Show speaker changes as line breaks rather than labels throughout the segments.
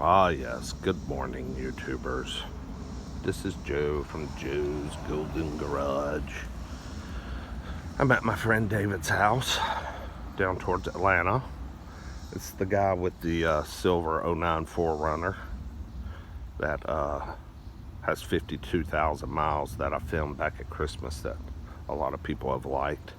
Ah yes, good morning YouTubers. This is Joe from Joe's Golden Garage. I'm at my friend David's house down towards Atlanta. It's the guy with the silver 09 4Runner that has 52,000 miles that I filmed back at Christmas that a lot of people have liked.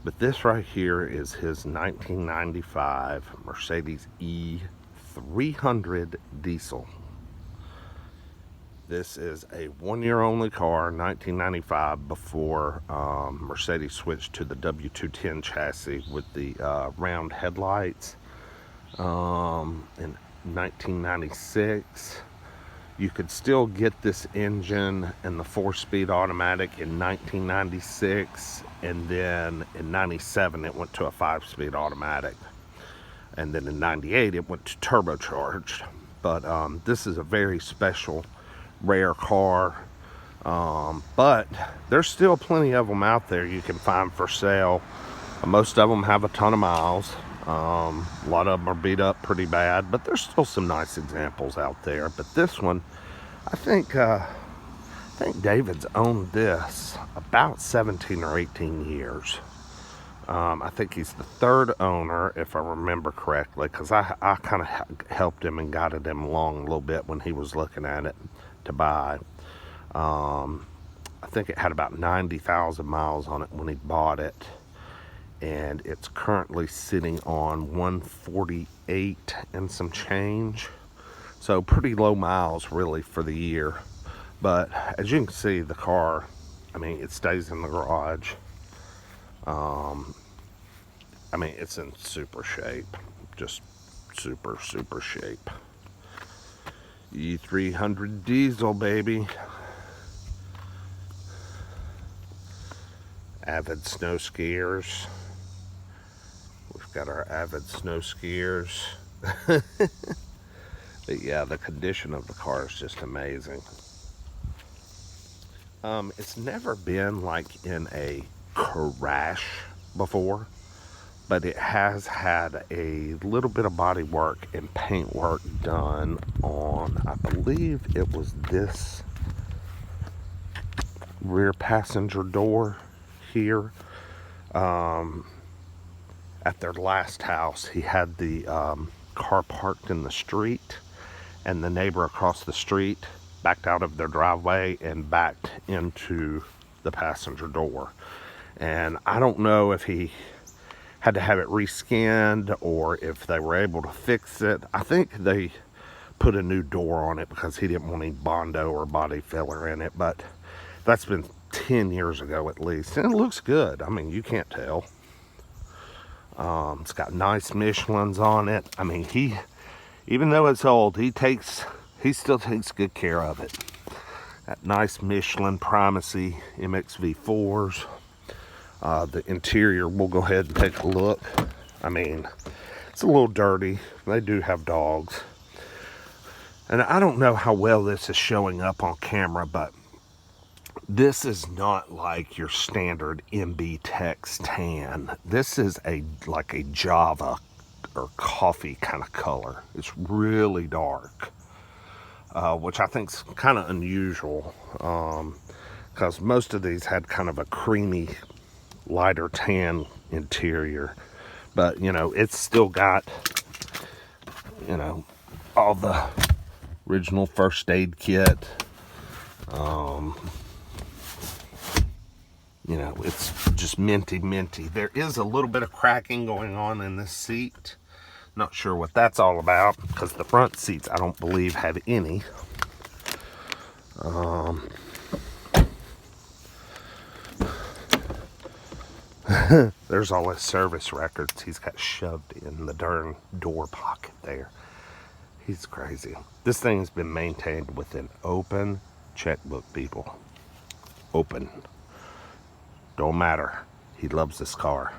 But this right here is his 1995 Mercedes E300 Diesel. This is a one-year only car, 1995, before Mercedes switched to the W210 chassis with the round headlights. In 1996, you could still get this engine and the 4-speed automatic in 1996, and then in 97 it went to a 5-speed automatic, and then in 98 it went to turbocharged. But this is a very special, rare car, but there's still plenty of them out there you can find for sale. Most of them have a ton of miles. A lot of them are beat up pretty bad, but there's still some nice examples out there. But this one, I think David's owned this about 17 or 18 years. I think he's the third owner, if I remember correctly, because I kind of helped him and guided him along a little bit when he was looking at it to buy. I think it had about 90,000 miles on it when he bought it, and it's currently sitting on 148 and some change, so pretty low miles really for the year. But as you can see, the car, I mean, it stays in the garage. I mean, it's in super shape, just super shape. E300 Diesel, baby. Avid snow skiers. We've got our avid snow skiers. But yeah, the condition of the car is just amazing. It's never been like in a crash before, but it has had a little bit of body work and paint work done on, I believe it was this rear passenger door here. At their last house, he had the car parked in the street, and the neighbor across the street backed out of their driveway and backed into the passenger door. And I don't know if he had to have it reskinned or if they were able to fix it. I think they put a new door on it because he didn't want any Bondo or body filler in it, but that's been 10 years ago at least, and it looks good. I mean, you can't tell. It's got nice Michelins on it. I mean, even though it's old, he still takes good care of it. That nice Michelin primacy MXV4s. The interior, we'll go ahead and take a look. I mean, it's a little dirty. They do have dogs. And I don't know how well this is showing up on camera, but this is not like your standard MB Tex tan. This is like a Java or coffee kind of color. It's really dark, which I think is kind of unusual, because most of these had kind of a creamy, lighter tan interior. But you know, it's still got, you know, all the original first aid kit. You know, it's just minty. There is a little bit of cracking going on in this seat. Not sure what that's all about, because the front seats I don't believe have any. There's all his service records he's got shoved in the darn door pocket there. He's crazy. This thing's been maintained with an open checkbook, people. Open. Don't matter. He loves this car.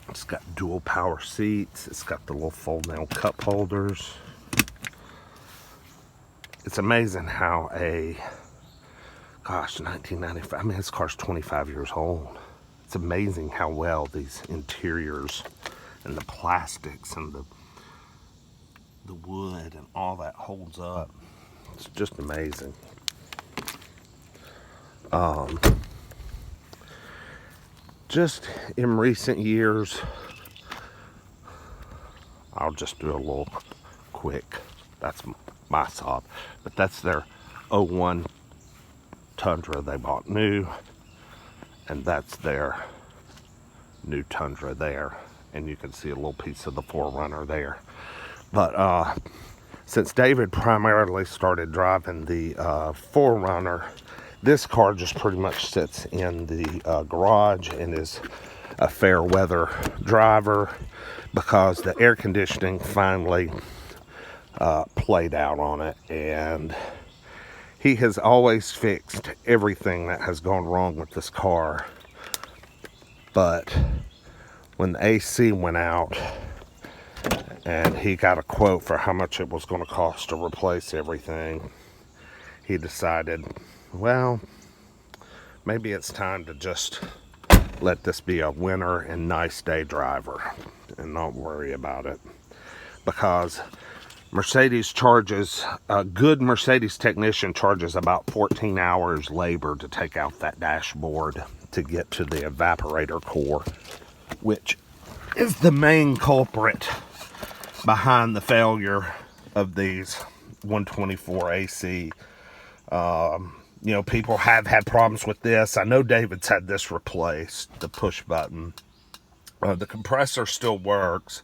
It's got dual power seats. It's got the little fold down cup holders. It's amazing how gosh, 1995, I mean, this car's 25 years old. It's amazing how well these interiors and the plastics and the wood and all that holds up. It's just amazing. Just in recent years, I'll just do a little quick, that's my sob, but that's their 01 Tundra they bought new, and that's their new Tundra there, and you can see a little piece of the 4Runner there. But since David primarily started driving the 4Runner, this car just pretty much sits in the garage and is a fair weather driver because the air conditioning finally played out on it, and he has always fixed everything that has gone wrong with this car. But when the AC went out and he got a quote for how much it was going to cost to replace everything, he decided, well, maybe it's time to just let this be a winter and nice day driver and not worry about it. Because Mercedes charges, a good Mercedes technician charges about 14 hours labor to take out that dashboard to get to the evaporator core, which is the main culprit behind the failure of these 124 AC. You know, people have had problems with this. I know David's had this replaced, the push button. The compressor still works,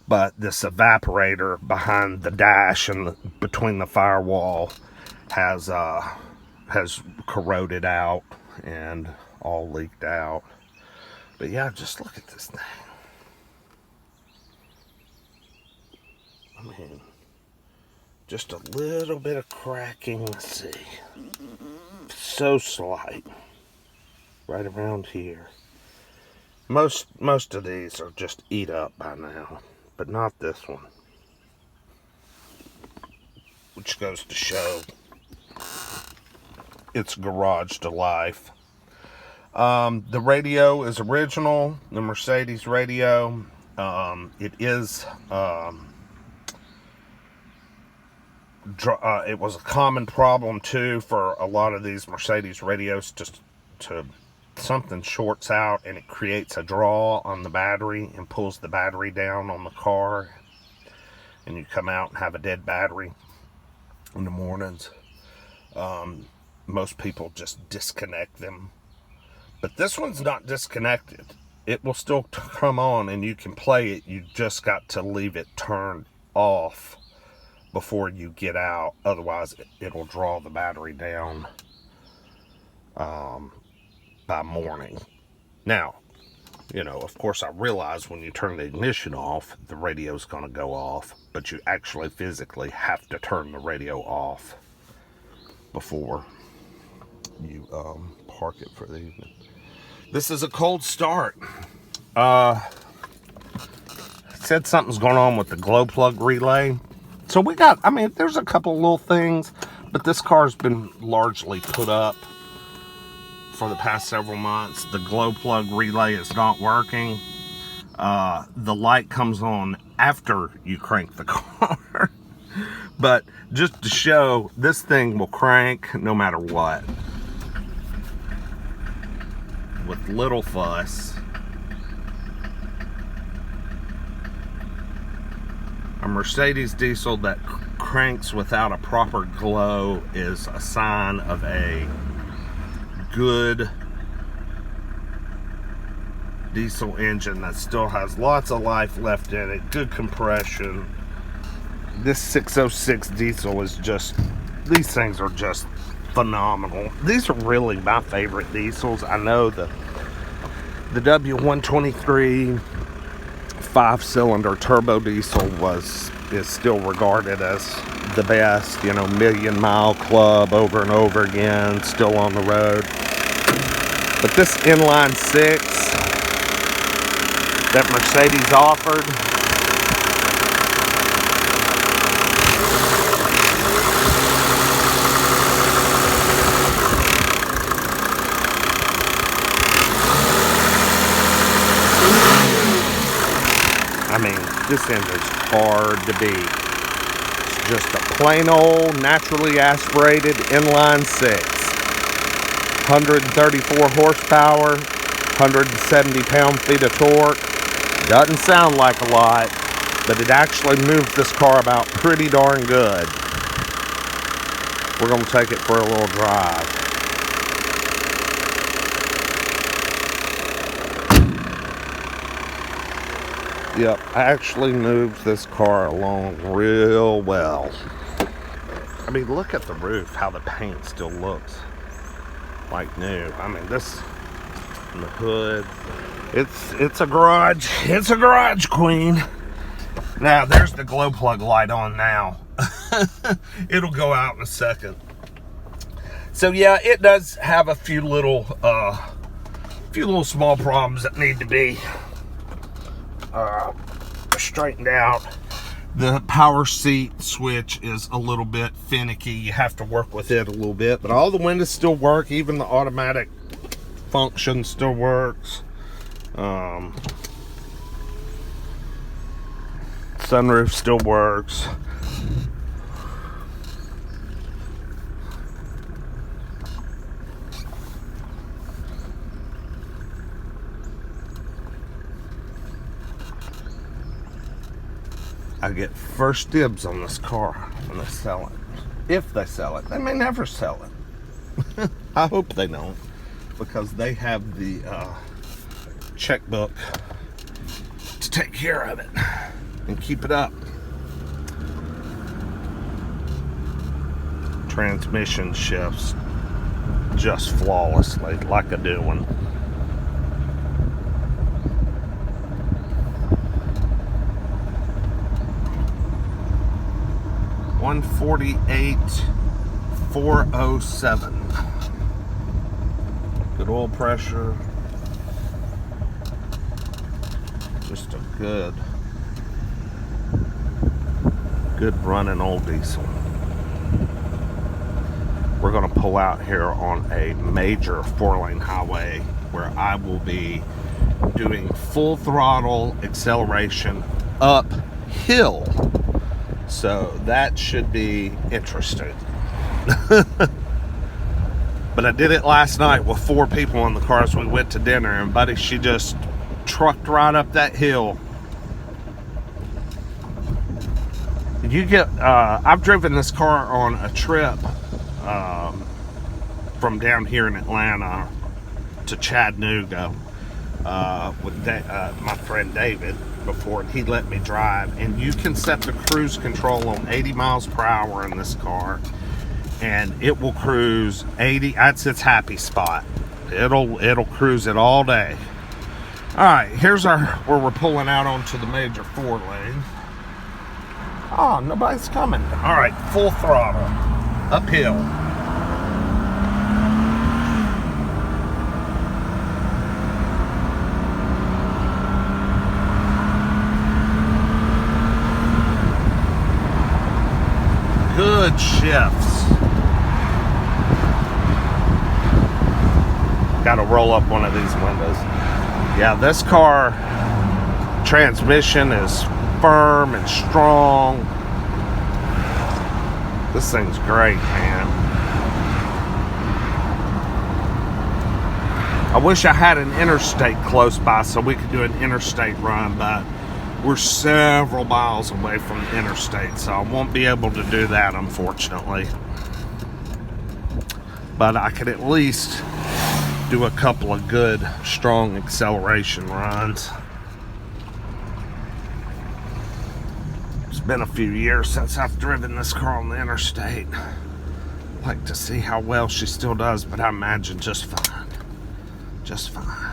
but this evaporator behind the dash and between the firewall has corroded out and all leaked out. But yeah, just look at this thing. I mean, just a little bit of cracking. Let's see. So slight. Right around here. Most of these are just eat up by now, but not this one. Which goes to show it's garage to life. The radio is original, the Mercedes radio. It is it was a common problem too for a lot of these Mercedes radios, just to something shorts out and it creates a draw on the battery and pulls the battery down on the car, and you come out and have a dead battery in the mornings. Most people just disconnect them, but this one's not disconnected. It will still come on and you can play it. You just got to leave it turned off before you get out, otherwise it'll draw the battery down by morning. Now, you know, of course I realize when you turn the ignition off, the radio's going to go off, but you actually physically have to turn the radio off before you park it for the evening. This is a cold start. Said something's going on with the glow plug relay. So we got, I mean, there's a couple little things, but this car's been largely put up for the past several months. The glow plug relay is not working. The light comes on after you crank the car. But just to show, this thing will crank no matter what, with little fuss. A Mercedes diesel that cranks without a proper glow is a sign of a good diesel engine that still has lots of life left in it, good compression. This 606 diesel is just, these things are just phenomenal. These are really my favorite diesels. I know the W123 5-cylinder turbo diesel is still regarded as the best, you know, million-mile club over and over again, still on the road. But this inline 6 that Mercedes offered, mean, this engine's hard to beat. It's just a plain old naturally aspirated inline 6. 134 horsepower, 170 pound-feet of torque. Doesn't sound like a lot, but it actually moves this car about pretty darn good. We're going to take it for a little drive. Yep, actually moves this car along real well. I mean, look at the roof, how the paint still looks like new. I mean, this and the hood, it's a garage queen. Now there's the glow plug light on now. It'll go out in a second. So yeah, it does have a few little small problems that need to be straightened out. The power seat switch is a little bit finicky. You have to work with it a little bit, but all the windows still work. Even the automatic function still works. Sunroof still works. I get first dibs on this car when they sell it. If they sell it. They may never sell it. I hope they don't, because they have the checkbook to take care of it and keep it up. Transmission shifts just flawlessly, like a new one. 148,407. Good oil pressure. Just a good running old diesel. We're going to pull out here on a major 4-lane highway where I will be doing full throttle acceleration uphill. So that should be interesting. But I did it last night with 4 people in the car as we went to dinner, and buddy, she just trucked right up that hill. You get, I've driven this car on a trip from down here in Atlanta to Chattanooga with my friend David before, and he let me drive, and you can set the cruise control on 80 miles per hour in this car, and it will cruise 80. That's its happy spot. It'll cruise it all day. All right, here's where we're pulling out onto the major 4-lane. Oh, nobody's coming. All right, full throttle uphill. Good shifts. Got to roll up one of these windows. Yeah, this car transmission is firm and strong. This thing's great, man. I wish I had an interstate close by so we could do an interstate run, but we're several miles away from the interstate, so I won't be able to do that, unfortunately. But I could at least do a couple of good, strong acceleration runs. It's been a few years since I've driven this car on the interstate. I'd like to see how well she still does, but I imagine just fine. Just fine.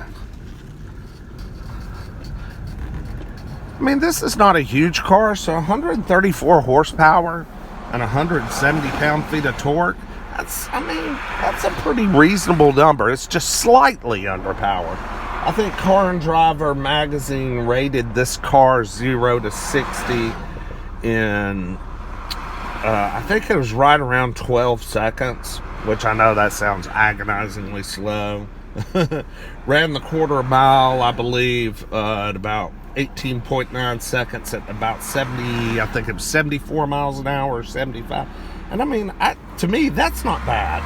I mean, this is not a huge car, so 134 horsepower and 170 pound-feet of torque, that's a pretty reasonable number. It's just slightly underpowered. I think Car and Driver magazine rated this car 0 to 60 in, I think it was right around 12 seconds, which I know that sounds agonizingly slow. Ran the quarter mile, I believe, at about 18.9 seconds at about 70, I think it was 74 miles an hour or 75. And I mean, to me, that's not bad.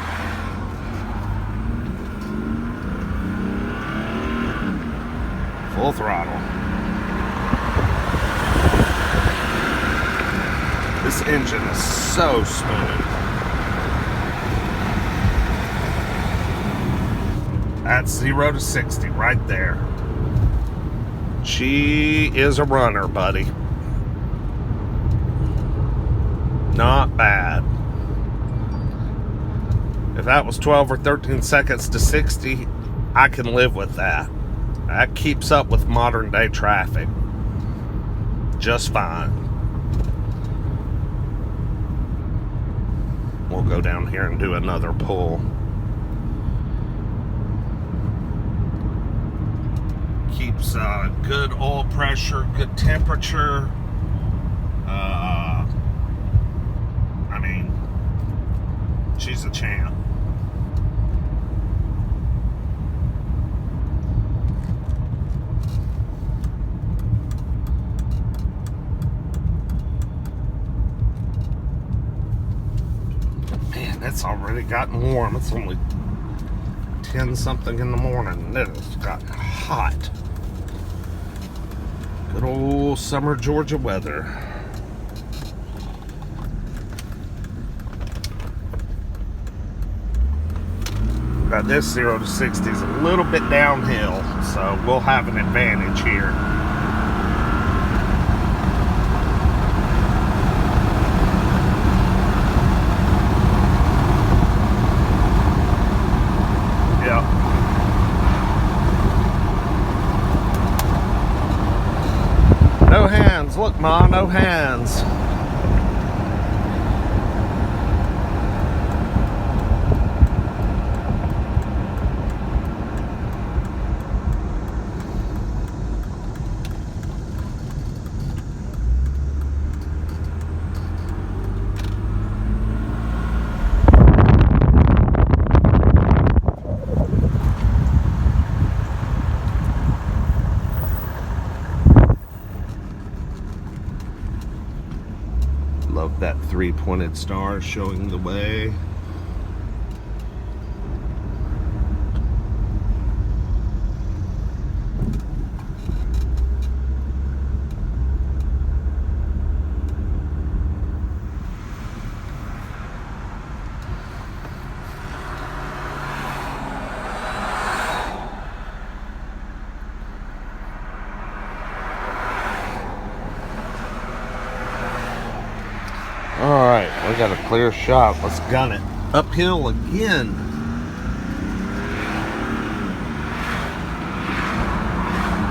Full throttle. This engine is so smooth. That's 0 to 60 right there. She is a runner, buddy. Not bad. If that was 12 or 13 seconds to 60, I can live with that. That keeps up with modern day traffic just fine. We'll go down here and do another pull. Keeps good oil pressure, good temperature. I mean, she's a champ. Man, it's already gotten warm. It's only 10 something in the morning. It's gotten hot. Good old summer Georgia weather. Now this 0 to 60 is a little bit downhill, so we'll have an advantage here. No hands. Look, Ma, no hands. Love that 3 pointed star showing the way. Alright, we got a clear shot. Let's gun it. Uphill again.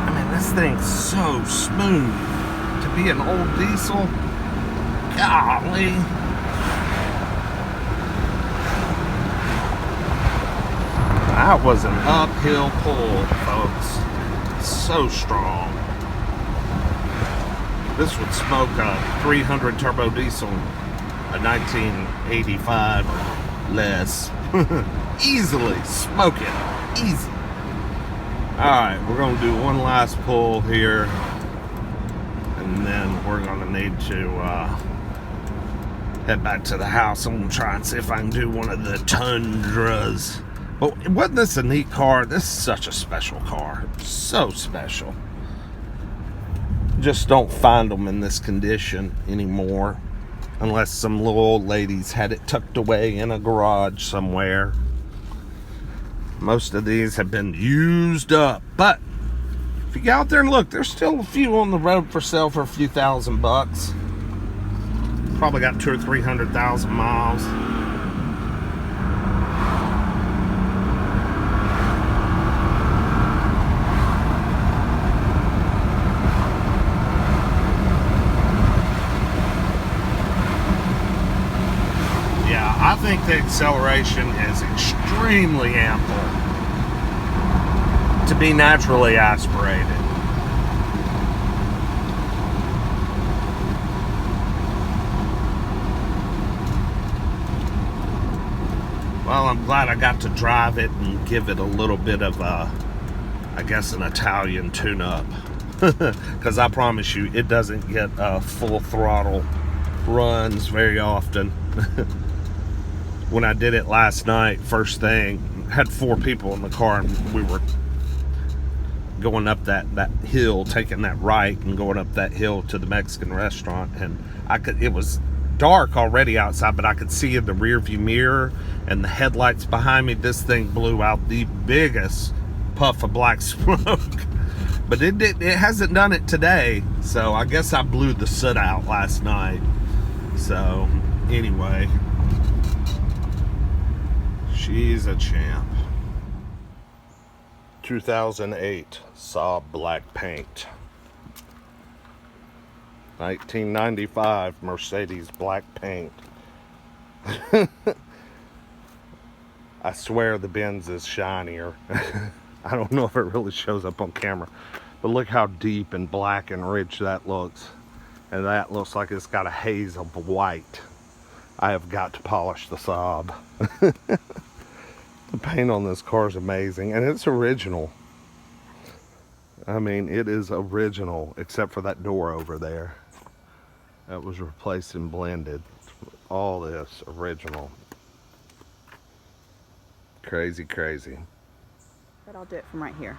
I mean, this thing's so smooth. To be an old diesel, golly. That was an uphill pull, folks. So strong. This would smoke a 300 turbo diesel, a 1985 or less. Easily smoke it. Easy. Alright, we're going to do one last pull here. And then we're going to need to head back to the house. I'm going to try and see if I can do one of the tundras. But wasn't this a neat car? This is such a special car. So special. Just don't find them in this condition anymore, unless some little old ladies had it tucked away in a garage somewhere. Most of these have been used up, but if you go out there and look, there's still a few on the road for sale for a few $1,000. Probably got 200,000 or 300,000 miles. I think the acceleration is extremely ample to be naturally aspirated. Well, I'm glad I got to drive it and give it a little bit of a, I guess, an Italian tune-up. because I promise you it doesn't get full throttle runs very often. When I did it last night, first thing, had 4 people in the car, and we were going up that hill, taking that right and going up that hill to the Mexican restaurant, and it was dark already outside, but I could see in the rear view mirror and the headlights behind me, this thing blew out the biggest puff of black smoke. But it hasn't done it today, so I guess I blew the soot out last night. So anyway, she's a champ. 2008 Saab black paint. 1995 Mercedes black paint. I swear the Benz is shinier. I don't know if it really shows up on camera, but look how deep and black and rich that looks. And that looks like it's got a haze of white. I have got to polish the Saab. The paint on this car is amazing, and it's original. I mean, it is original, except for that door over there. That was replaced and blended. All this original. Crazy, crazy.
But I'll do it from right here.